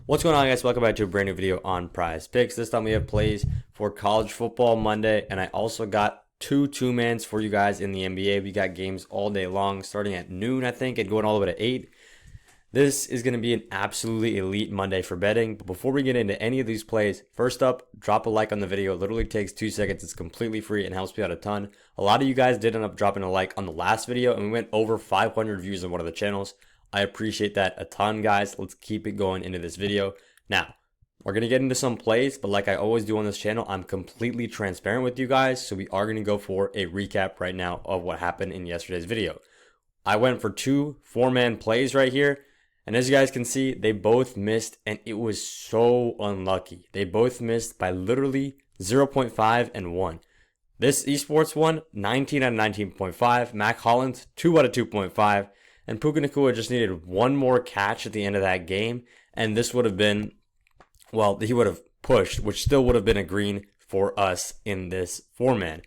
What's going on, guys? Welcome back to a brand new video on PrizePicks. This time we have plays for college football Monday, and I also got two-mans for you guys in the NBA. We got games all day long, starting at noon, I think, and going all the way to 8. This is going to be an absolutely elite Monday for betting. But before we get into any of these plays, first up, drop a like on the video. It literally takes 2 seconds. It's completely free and helps me out a ton. A lot of you guys did end up dropping a like on the last video, and we went over 500 views on one of the channels. I appreciate that a ton, guys. Let's keep it going into this video. Now, we're going to get into some plays, but like I always do on this channel, I'm completely transparent with you guys. So we are going to go for a recap right now of what happened in yesterday's video. I went for 2 4-man plays right here. And as you guys can see, they both missed, and it was so unlucky. They both missed by literally 0.5 and 1. This esports one, 19 out of 19.5. Mac Hollins, 2 out of 2.5. And Puka Nacua just needed one more catch at the end of that game. And this would have been, well, he would have pushed, which still would have been a green for us in this 4-man.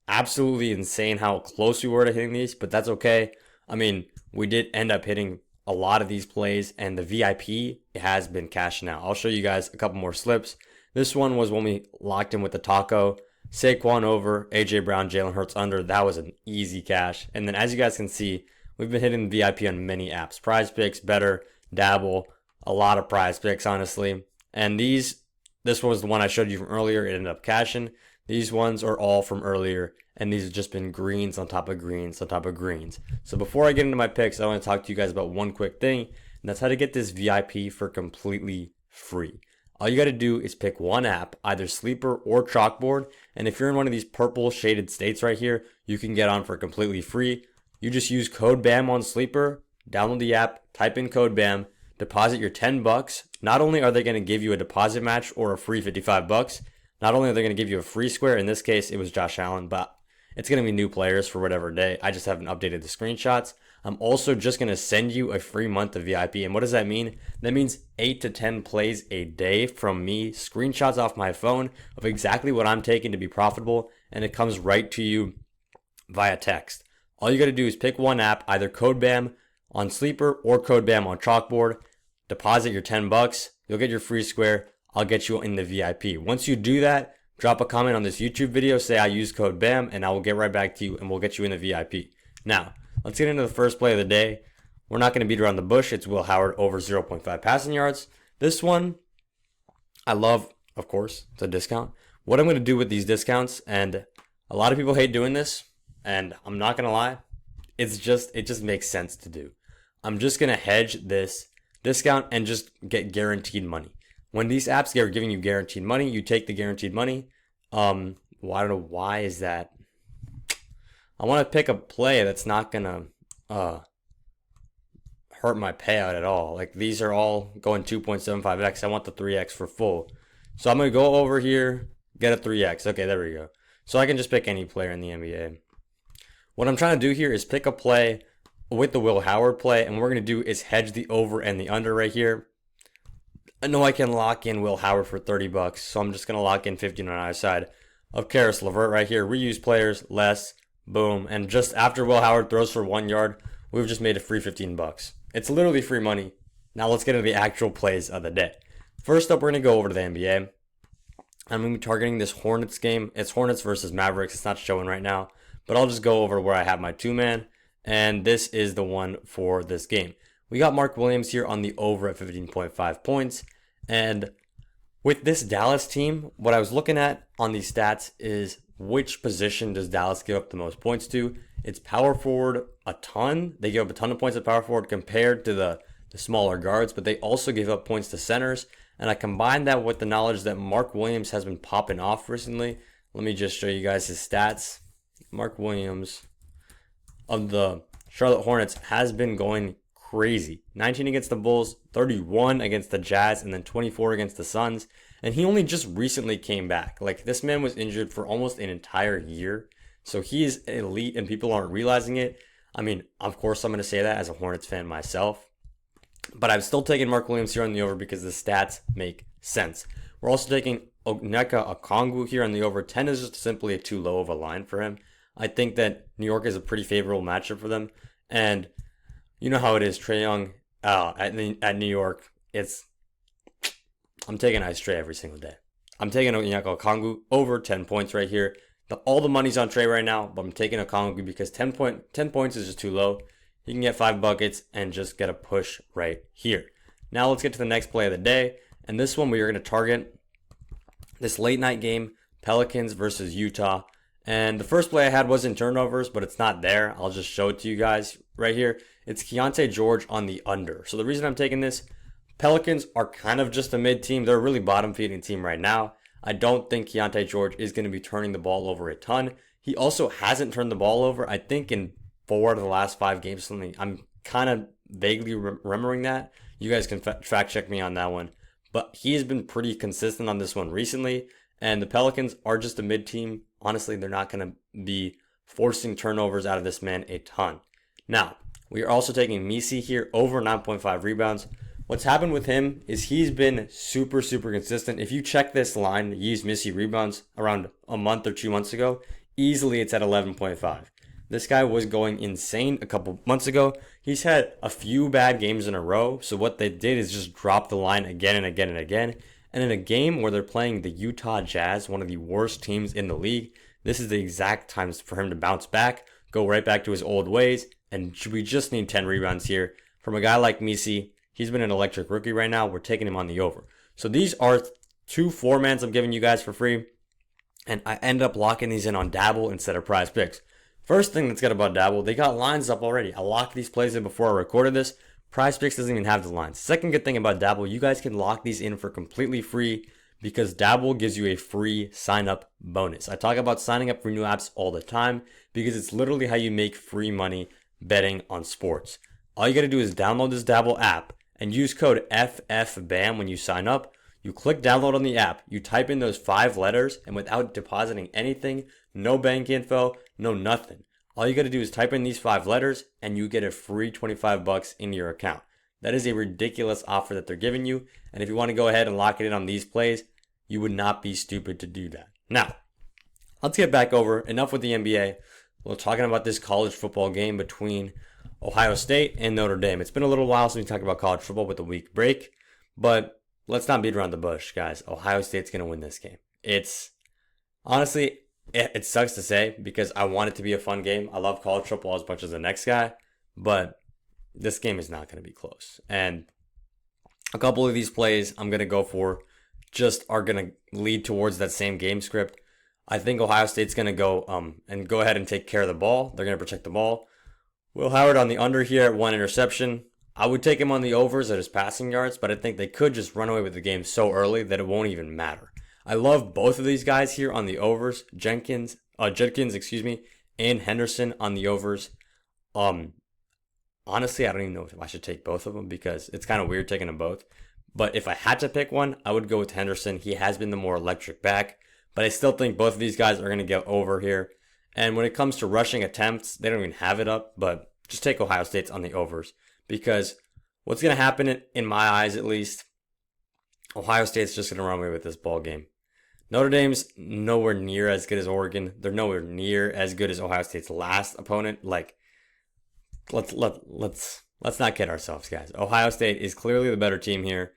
Absolutely insane how close we were to hitting these, but that's okay. I mean, we did end up hitting a lot of these plays, and the VIP has been cashing out. I'll show you guys a couple more slips. This one was when we locked in with the taco. Saquon over, AJ Brown, Jalen Hurts under. That was an easy cash. And then as you guys can see, we've been hitting the VIP on many apps. PrizePicks, Better, Dabble, a lot of PrizePicks, honestly. And this was the one I showed you from earlier. It ended up cashing. These ones are all from earlier, and these have just been greens on top of greens on top of greens. So before I get into my picks, I want to talk to you guys about one quick thing, and that's how to get this VIP for completely free. All you got to do is pick one app, either Sleeper or Chalkboard, and if you're in one of these purple shaded states right here, you can get on for completely free. You just use code BAM on Sleeper, download the app, type in code BAM, deposit your $10. Not only are they going to give you a deposit match or a free $55, not only are they going to give you a free square, in this case it was Josh Allen, but it's going to be new players for whatever day. I just haven't updated the screenshots. I'm also just going to send you a free month of VIP. And what does that mean? That means 8 to 10 plays a day from me, screenshots off my phone of exactly what I'm taking to be profitable, and it comes right to you via text. All you got to do is pick one app, either code BAM on Sleeper or code BAM on Chalkboard. Deposit your $10. You'll get your free square. I'll get you in the VIP. Once you do that, drop a comment on this YouTube video. Say I use code BAM, and I will get right back to you, and we'll get you in the VIP. Now, let's get into the first play of the day. We're not going to beat around the bush. It's Will Howard over 0.5 passing yards. This one, I love, of course. It's a discount. What I'm going to do with these discounts, and a lot of people hate doing this, and I'm not going to lie, it just makes sense to do. I'm just going to hedge this discount and just get guaranteed money. When these apps are giving you guaranteed money, you take the guaranteed money. I don't know why is that. I want to pick a play that's not going to hurt my payout at all. Like, these are all going 2.75x. I want the 3x for full. So I'm going to go over here, get a 3x. Okay, there we go. So I can just pick any player in the NBA. What I'm trying to do here is pick a play with the Will Howard play, and what we're going to do is hedge the over and the under right here. I know I can lock in Will Howard for $30, so I'm just going to lock in 15 on either side of Karis LeVert right here. Reuse players, less, boom. And just after Will Howard throws for 1 yard, we've just made a free $15. It's literally free money. Now let's get into the actual plays of the day. First up, we're going to go over to the NBA. I'm going to be targeting this Hornets game. It's Hornets versus Mavericks. It's not showing right now, but I'll just go over where I have my 2-man, and this is the one for this game. We got Mark Williams here on the over at 15.5 points. And with this Dallas team, what I was looking at on these stats is which position does Dallas give up the most points to. It's power forward a ton. They give up a ton of points at power forward compared to the smaller guards, but they also give up points to centers. And I combined that with the knowledge that Mark Williams has been popping off recently. Let me just show you guys his stats. Mark Williams of the Charlotte Hornets has been going crazy. 19 against the Bulls, 31 against the Jazz, and then 24 against the Suns. And he only just recently came back. Like, this man was injured for almost an entire year. So he is elite, and people aren't realizing it. I mean, of course, I'm going to say that as a Hornets fan myself. But I'm still taking Mark Williams here on the over because the stats make sense. We're also taking Onyeka Okongwu here on the over. 10 is just simply a too low of a line for him. I think that New York is a pretty favorable matchup for them. And you know how it is, Trae Young at New York. It's I'm taking Ice Trey every single day. I'm taking Onyeka Okongwu over 10 points right here. All the money's on Trey right now, but I'm taking Okongwu because 10 points is just too low. He can get 5 buckets and just get a push right here. Now let's get to the next play of the day. And this one we are going to target this late night game, Pelicans versus Utah. And the first play I had was in turnovers, but it's not there. I'll just show it to you guys right here. It's Keontae George on the under. So the reason I'm taking this, Pelicans are kind of just a mid team. They're a really bottom feeding team right now. I don't think Keontae George is going to be turning the ball over a ton. He also hasn't turned the ball over, I think, in 4 of the last 5 games. Something I'm kind of vaguely remembering that. You guys can fact check me on that one. But he has been pretty consistent on this one recently. And the Pelicans are just a mid team. Honestly, they're not going to be forcing turnovers out of this man a ton. Now, we are also taking Misi here over 9.5 rebounds. What's happened with him is he's been super consistent. If you check this line, he's Misi rebounds around a month or 2 months ago, easily it's at 11.5. This guy was going insane a couple months ago. He's had a few bad games in a row. So what they did is just drop the line again and again and again. And in a game where they're playing the Utah Jazz, one of the worst teams in the league, this is the exact time for him to bounce back, go right back to his old ways. And we just need 10 rebounds here from a guy like Misi. He's been an electric rookie right now. We're taking him on the over. So these are 2 4-mans I'm giving you guys for free. And I end up locking these in on Dabble instead of PrizePicks. First thing that's good about Dabble, they got lines up already. I locked these plays in before I recorded this. PrizePicks doesn't even have the lines. Second good thing about Dabble, you guys can lock these in for completely free because Dabble gives you a free sign-up bonus. I talk about signing up for new apps all the time because it's literally how you make free money betting on sports. All you got to do is download this Dabble app and use code FFBAM when you sign up. You click download on the app, you type in those 5 letters, and without depositing anything, no bank info, no nothing. All you got to do is type in these 5 letters and you get a free $25 in your account. That is a ridiculous offer that they're giving you. And if you want to go ahead and lock it in on these plays, you would not be stupid to do that. Now, let's get back over. Enough with the NBA. We're talking about this college football game between Ohio State and Notre Dame. It's been a little while since we talked about college football with a week break, but let's not beat around the bush, guys. Ohio State's going to win this game. It's honestly, it sucks to say because I want it to be a fun game. I love college football as much as the next guy, but this game is not going to be close. And a couple of these plays I'm going to go for just are going to lead towards that same game script. I think Ohio State's going to go and go ahead and take care of the ball. They're going to protect the ball. Will Howard on the under here at 1 interception. I would take him on the overs at his passing yards, but I think they could just run away with the game so early that it won't even matter. I love both of these guys here on the overs. Jenkins, and Henderson on the overs. Honestly, I don't even know if I should take both of them because it's kind of weird taking them both. But if I had to pick one, I would go with Henderson. He has been the more electric back, but I still think both of these guys are going to get over here. And when it comes to rushing attempts, they don't even have it up, but just take Ohio State's on the overs because what's going to happen, in my eyes at least, Ohio State's just going to run away with this ball game. Notre Dame's nowhere near as good as Oregon. They're nowhere near as good as Ohio State's last opponent. Like, let's not kid ourselves, guys. Ohio State is clearly the better team here.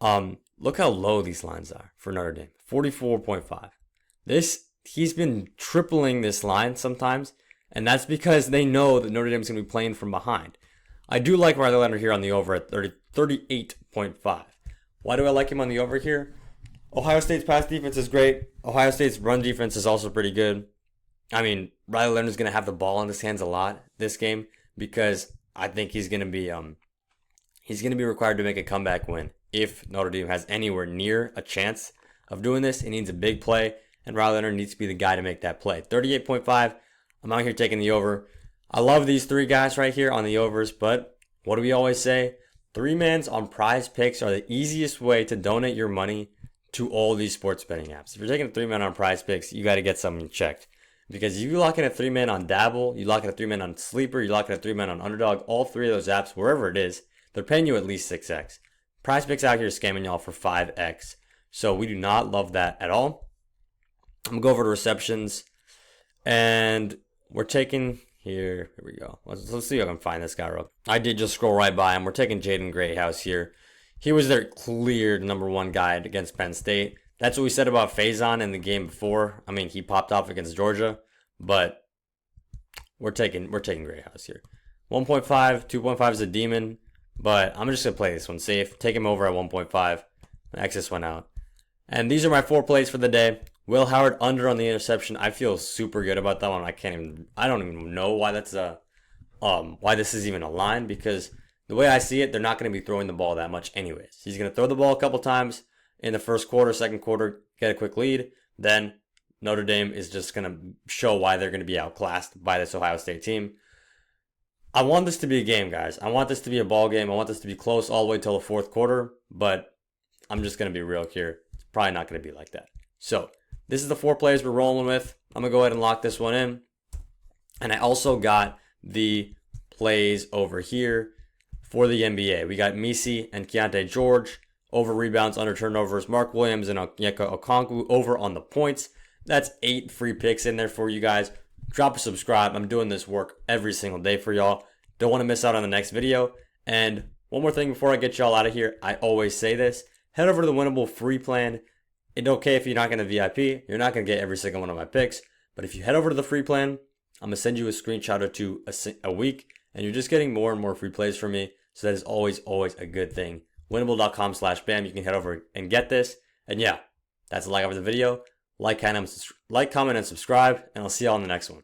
Look how low these lines are for Notre Dame. 44.5. He's been tripling this line sometimes, and that's because they know that Notre Dame's going to be playing from behind. I do like Riley Leonard here on the over at 38.5. Why do I like him on the over here? Ohio State's pass defense is great. Ohio State's run defense is also pretty good. I mean, Riley Leonard's going to have the ball in his hands a lot this game because I think he's going to be required to make a comeback win. If Notre Dame has anywhere near a chance of doing this, it needs a big play, and Riley Leonard needs to be the guy to make that play. 38.5, I'm out here taking the over. I love these 3 guys right here on the overs, but what do we always say? 3-mans on PrizePicks are the easiest way to donate your money to all these sports betting apps. If you're taking a 3-man on PrizePicks, you got to get something checked. Because if you lock in a 3-man on Dabble, you lock in a 3-man on Sleeper, you lock in a 3-man on Underdog, all 3 of those apps, wherever it is, they're paying you at least 6x. PrizePicks out here is scamming y'all for 5x. So we do not love that at all. I'm going to go over to receptions. And we're taking here we go. Let's see if I can find this guy real quick. I did just scroll right by him. We're taking Jaden Greathouse here. He was their clear number one guy against Penn State. That's what we said about Faison in the game before. I mean, he popped off against Georgia, but we're taking Great House here. 1.5, 2.5 is a demon, but I'm just gonna play this one safe. Take him over at 1.5. The excess went out. And these are my 4 plays for the day. Will Howard under on the interception. I feel super good about that one. I don't even know why that's why this is even a line, because the way I see it, they're not going to be throwing the ball that much anyways. He's going to throw the ball a couple times in the first quarter, second quarter, get a quick lead. Then Notre Dame is just going to show why they're going to be outclassed by this Ohio State team. I want this to be a game, guys. I want this to be a ball game. I want this to be close all the way till the fourth quarter, but I'm just going to be real here. It's probably not going to be like that. So this is the 4 plays we're rolling with. I'm going to go ahead and lock this one in. And I also got the plays over here for the NBA. We got Misi and Keontae George over rebounds, under turnovers. Mark Williams and Onyeka Okongwu over on the points. That's 8 free picks in there for you guys. Drop a subscribe. I'm doing this work every single day for y'all. Don't want to miss out on the next video. And one more thing before I get y'all out of here. I always say this. Head over to the Winnable free plan. It's okay if you're not going to VIP. You're not going to get every single one of my picks. But if you head over to the free plan, I'm going to send you a screenshot or two a week. And you're just getting more and more free plays from me. So that is always a good thing. Winnable.com/bam. You can head over and get this. And yeah, that's a like over the video. Like, comment, and subscribe. And I'll see y'all in the next one.